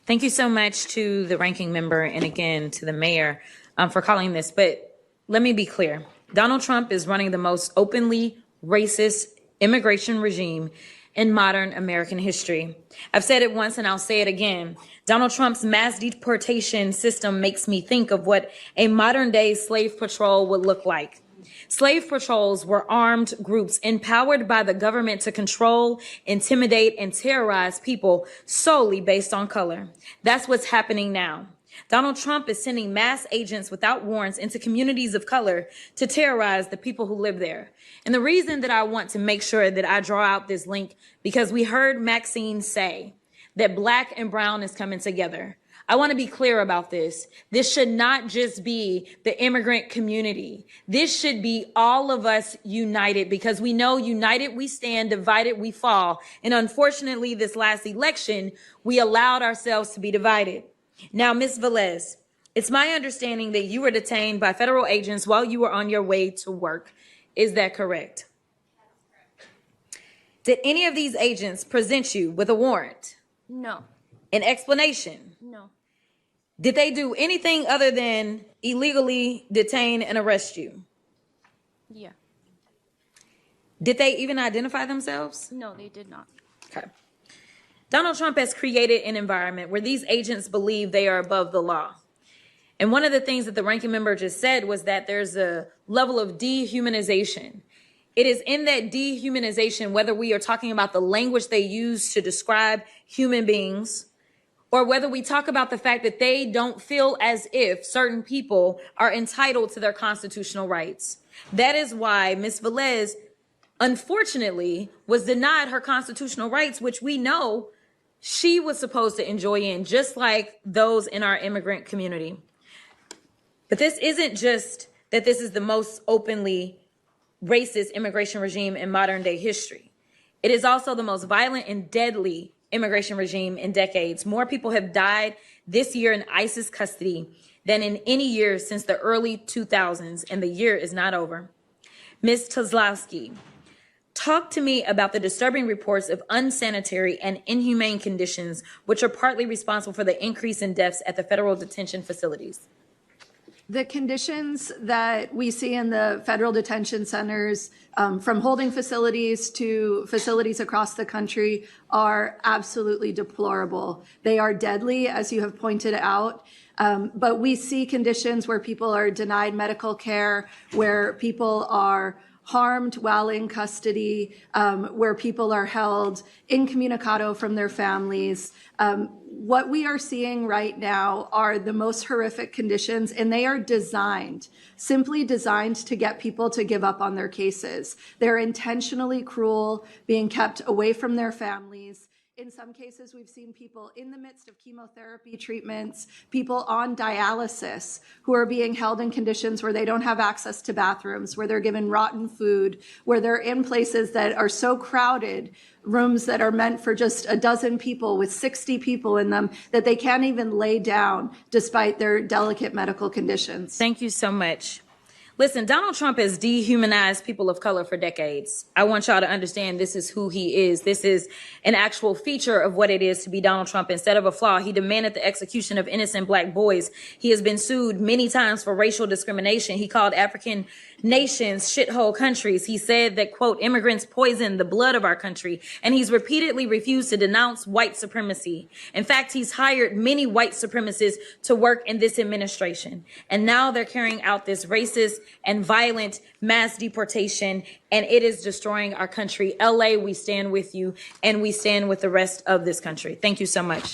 Thank you so much to the ranking member and again to the mayor for calling this. But let me be clear. Donald Trump is running the most openly racist immigration regime in modern American history. I've said it once and I'll say it again. Donald Trump's mass deportation system makes me think of what a modern day slave patrol would look like. Slave patrols were armed groups empowered by the government to control, intimidate, and terrorize people solely based on color. That's what's happening now. Donald Trump is sending mass agents without warrants into communities of color to terrorize the people who live there. And the reason that I want to make sure that I draw out this link, because we heard Maxine say that Black and brown is coming together. I want to be clear about this. This should not just be the immigrant community. This should be all of us united, because we know united we stand, divided we fall. And unfortunately, this last election, we allowed ourselves to be divided. Now, Ms. Velez, it's my understanding that you were detained by federal agents while you were on your way to work. Is that correct? Did any of these agents present you with a warrant? No. An explanation? No. Did they do anything other than illegally detain and arrest you? Yeah. Did they even identify themselves? No, they did not. Okay. Donald Trump has created an environment where these agents believe they are above the law. And one of the things that the ranking member just said was that there's a level of dehumanization. It is in that dehumanization, whether we are talking about the language they use to describe human beings, or whether we talk about the fact that they don't feel as if certain people are entitled to their constitutional rights. That is why Ms. Velez, unfortunately, was denied her constitutional rights, which we know she was supposed to enjoy in, just like those in our immigrant community. But this isn't just that this is the most openly racist immigration regime in modern day history. It is also the most violent and deadly immigration regime in decades. More people have died this year in ISIS custody than in any year since the early 2000s, and the year is not over. Ms. Kozlowski, talk to me about the disturbing reports of unsanitary and inhumane conditions, which are partly responsible for the increase in deaths at the federal detention facilities. The conditions that we see in the federal detention centers, from holding facilities to facilities across the country, are absolutely deplorable. They are deadly, as you have pointed out. But we see conditions where people are denied medical care, where people are harmed while in custody, where people are held incommunicado from their families. What we are seeing right now are the most horrific conditions, and they are simply designed to get people to give up on their cases. They're intentionally cruel, being kept away from their families. In some cases, we've seen people in the midst of chemotherapy treatments, people on dialysis who are being held in conditions where they don't have access to bathrooms, where they're given rotten food, where they're in places that are so crowded, rooms that are meant for just a dozen people with 60 people in them, that they can't even lay down despite their delicate medical conditions. Thank you so much. Listen, Donald Trump has dehumanized people of color for decades. I want y'all to understand this is who he is. This is an actual feature of what it is to be Donald Trump instead of a flaw. He demanded the execution of innocent Black boys. He has been sued many times for racial discrimination. He called African nations shithole countries. He said that, quote, immigrants poison the blood of our country. And he's repeatedly refused to denounce white supremacy. In fact, he's hired many white supremacists to work in this administration. And now they're carrying out this racist and violent mass deportation, and it is destroying our country. LA, we stand with you, and we stand with the rest of this country. Thank you so much.